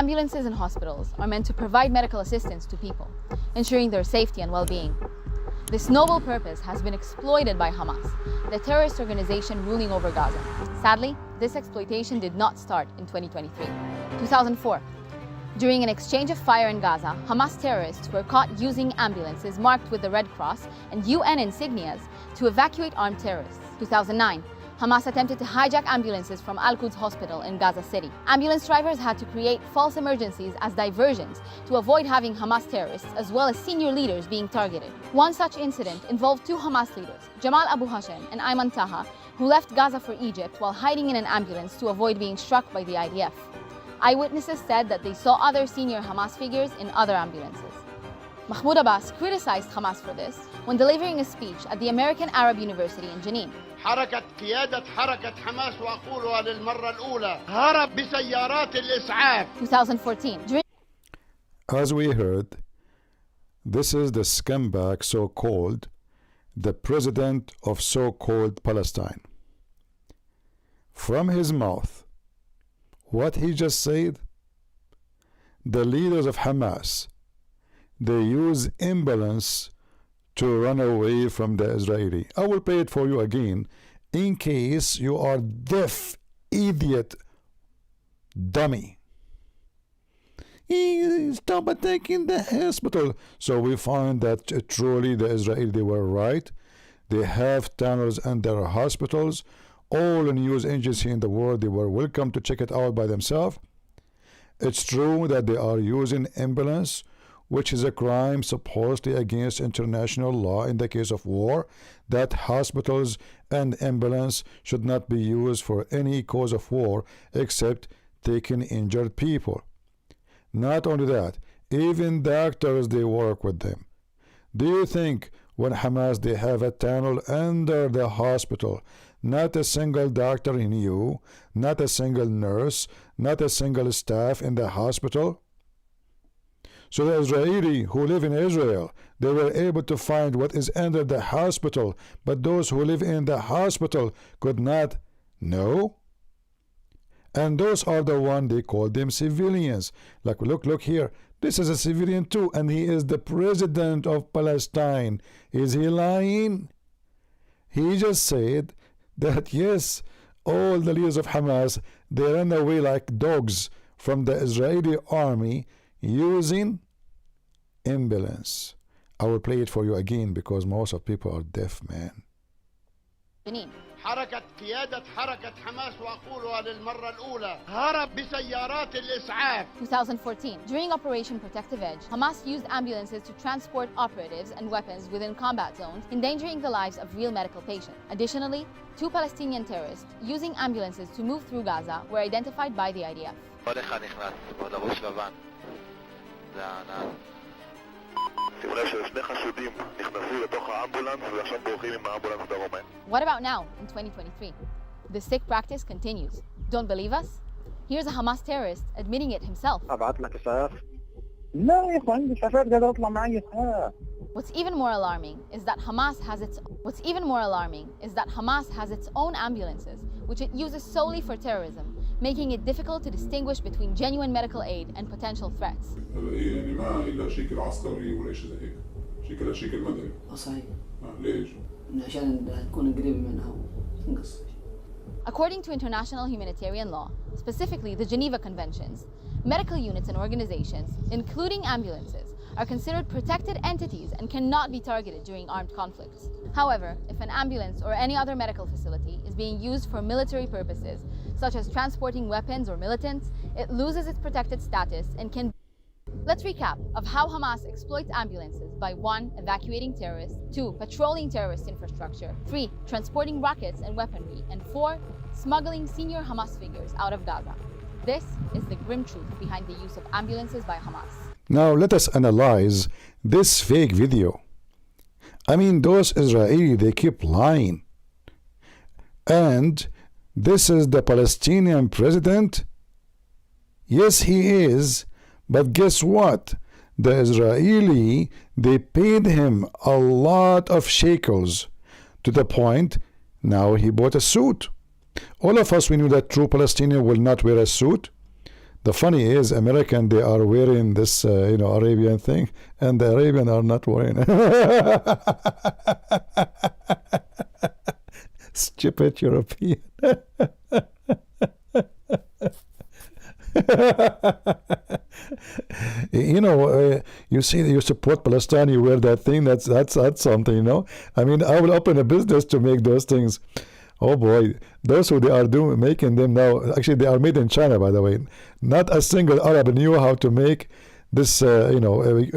Ambulances and hospitals are meant to provide medical assistance to people, ensuring their safety and well-being. This noble purpose has been exploited by Hamas, the terrorist organization ruling over Gaza. Sadly, this exploitation did not start in 2023. 2004. During an exchange of fire in Gaza, Hamas terrorists were caught using ambulances marked with the Red Cross and UN insignias to evacuate armed terrorists. 2009. Hamas attempted to hijack ambulances from Al-Quds Hospital in Gaza City. Ambulance drivers had to create false emergencies as diversions to avoid having Hamas terrorists as well as senior leaders being targeted. One such incident involved two Hamas leaders, Jamal Abu Hashem and Ayman Taha, who left Gaza for Egypt while hiding in an ambulance to avoid being struck by the IDF. Eyewitnesses said that they saw other senior Hamas figures in other ambulances. Mahmoud Abbas criticized Hamas for this when delivering a speech at the American Arab University in Jenin. حركة قيادة حركة حماس وأقولها للمرة الأولى هرب بسيارات الإسعاف. 2014. As we heard, this is the scumbag so-called the president of so-called Palestine. From his mouth, what he just said, the leaders of Hamas, they use ambulance to run away from the Israeli. I will play it for you again in case you are deaf, idiot, dummy. Stop attacking the hospital. So we find that truly the Israeli, they were right. They have tunnels under hospitals. All the news agencies in the world, they were welcome to check it out by themselves. It's true that they are using ambulance, which is a crime supposedly against international law in the case of war, that hospitals and ambulance should not be used for any cause of war except taking injured people. Not only that, even doctors, they work with them. Do you think when Hamas, they have a tunnel under the hospital, not a single doctor in you, not a single nurse, not a single staff in the hospital? So the Israeli who live in Israel, they were able to find what is under the hospital, but those who live in the hospital could not know. And those are the one they call them civilians. Like, look here, this is a civilian too, and he is the president of Palestine. Is he lying? He just said that yes, all the leaders of Hamas, they ran away like dogs from the Israeli army using ambulance. I will play it for you again because most of people are deaf, man. حركة قيادة حركة حماس وأقولها للمرة الأولى هرب بسيارات الإسعاف. 2014. During Operation Protective Edge, Hamas used ambulances to transport operatives and weapons within combat zones, endangering the lives of real medical patients. Additionally, two Palestinian terrorists using ambulances to move through Gaza were identified by the IDF. What about now, in 2023? The sick practice continues. Don't believe us? Here's a Hamas terrorist admitting it himself. What's even more alarming is that Hamas has its own ambulances, which it uses solely for terrorism, making it difficult to distinguish between genuine medical aid and potential threats. According to international humanitarian law, specifically the Geneva Conventions, medical units and organizations, including ambulances, are considered protected entities and cannot be targeted during armed conflicts. However, if an ambulance or any other medical facility is being used for military purposes, such as transporting weapons or militants, it loses its protected status and can... Let's recap of how Hamas exploits ambulances by 1. Evacuating terrorists, 2. Patrolling terrorist infrastructure, 3. Transporting rockets and weaponry, and 4. Smuggling senior Hamas figures out of Gaza. This is the grim truth behind the use of ambulances by Hamas. Now let us analyze this fake video. I mean, those Israeli, they keep lying. And this is the Palestinian president? Yes, he is. But guess what? The Israeli, they paid him a lot of shekels to the point now he bought a suit. All of us, we knew that true Palestinian will not wear a suit. The funny is, American, they are wearing this, Arabian thing, and the Arabian are not wearing it. Stupid European. You see, you support Palestine, you wear that thing. That's something. I mean, I will open a business to make those things. Oh boy, those who they are making them now. Actually, they are made in China, by the way. Not a single Arab knew how to make this. Every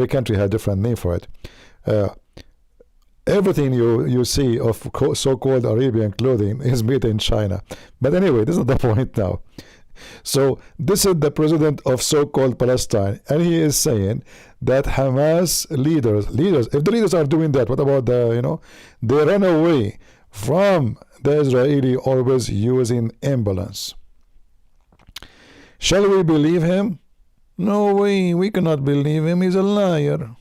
country had a different name for it. Everything you see of so-called Arabian clothing is made in China. But anyway, this is the point now. So this is the president of so-called Palestine, and he is saying that Hamas leaders, if the leaders are doing that, what about they run away from the Israeli always using ambulance. Shall we believe him? No way, we cannot believe him. He's a liar.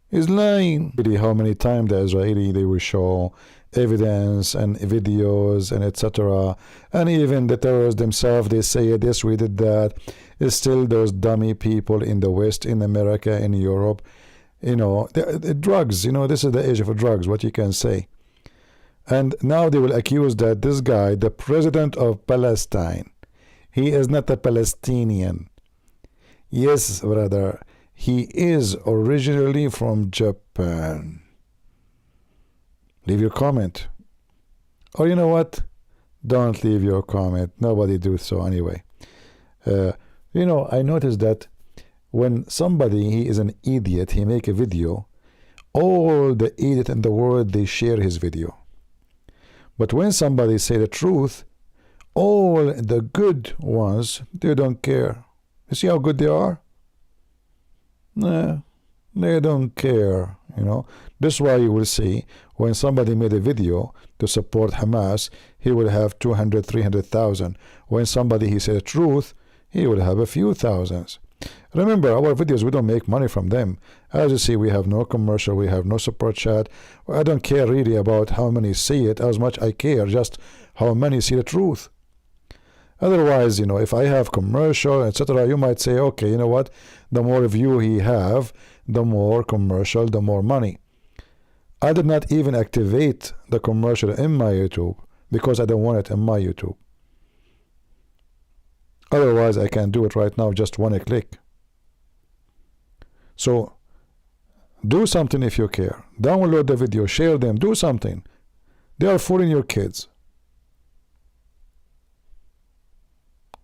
He's lying. How many times the Israeli, they will show evidence and videos and etc. And even the terrorists themselves, they say this, we did that. It's still those dummy people in the West, in America, in Europe. The drugs, this is the age of drugs, what you can say. And now they will accuse that this guy, the president of Palestine, he is not a Palestinian. Yes, brother, he is originally from Japan. Leave your comment. Or you know what? Don't leave your comment. Nobody do so anyway. I noticed that when somebody, he is an idiot, he make a video, all the idiot in the world, they share his video. But when somebody say the truth, all the good ones, they don't care. You see how good they are? Nah, they don't care, This is why you will see when somebody made a video to support Hamas, he will have 200, 300,000. When somebody, he said the truth, he will have a few thousands. Remember, our videos, we don't make money from them. As you see, we have no commercial, we have no support chat. I don't care really about how many see it, as much I care just how many see the truth. Otherwise, if I have commercial, etc., you might say, okay, you know what? The more view he have, the more commercial, the more money. I did not even activate the commercial in my YouTube because I don't want it in my YouTube. Otherwise, I can do it right now, just one click. So, do something if you care. Download the video, share them, do something. They are fooling your kids.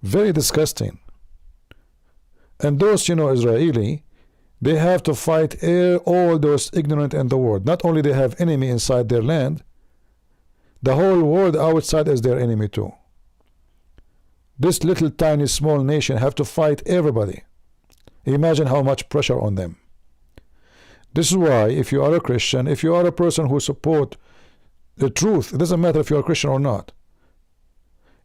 Very disgusting. And those, Israeli, they have to fight all those ignorant in the world. Not only they have enemy inside their land, the whole world outside is their enemy too. This little tiny small nation have to fight everybody. Imagine how much pressure on them. This is why if you are a Christian, if you are a person who support the truth, it doesn't matter if you are Christian or not,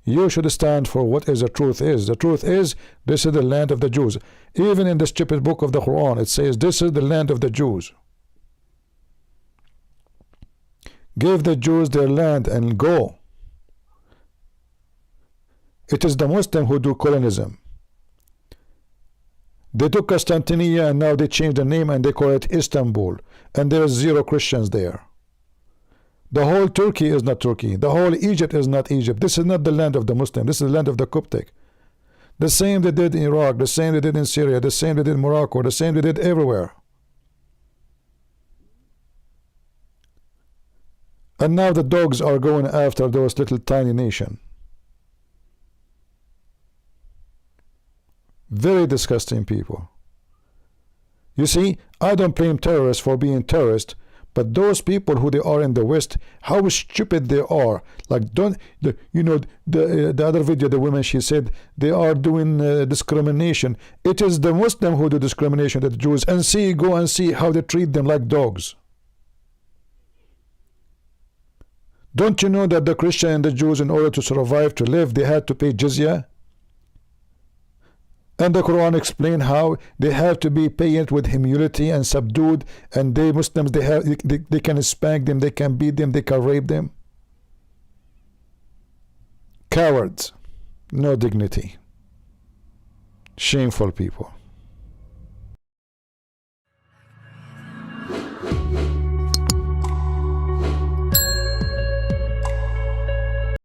you should stand for what is the truth is. The truth is, this is the land of the Jews. Even in the stupid book of the Quran, it says, this is the land of the Jews. Give the Jews their land and go. It is the Muslims who do colonialism. They took Constantinople and now they changed the name and they call it Istanbul. And there are 0 Christians there. The whole Turkey is not Turkey. The whole Egypt is not Egypt. This is not the land of the Muslim. This is the land of the Coptic. The same they did in Iraq, the same they did in Syria, the same they did in Morocco, the same they did everywhere. And now the dogs are going after those little tiny nations. Very disgusting people. You see, I don't blame terrorists for being terrorists, but those people who they are in the West, how stupid they are. Like, the other video, the woman, she said they are doing discrimination. It is the Muslim who do discrimination to the Jews, and go and see how they treat them like dogs. Don't you know that the Christian and the Jews, in order to survive, to live, they had to pay jizya? And the Quran explains how they have to be paid with humility and subdued, and they Muslims, they can spank them, they can beat them, they can rape them. Cowards. No dignity. Shameful people.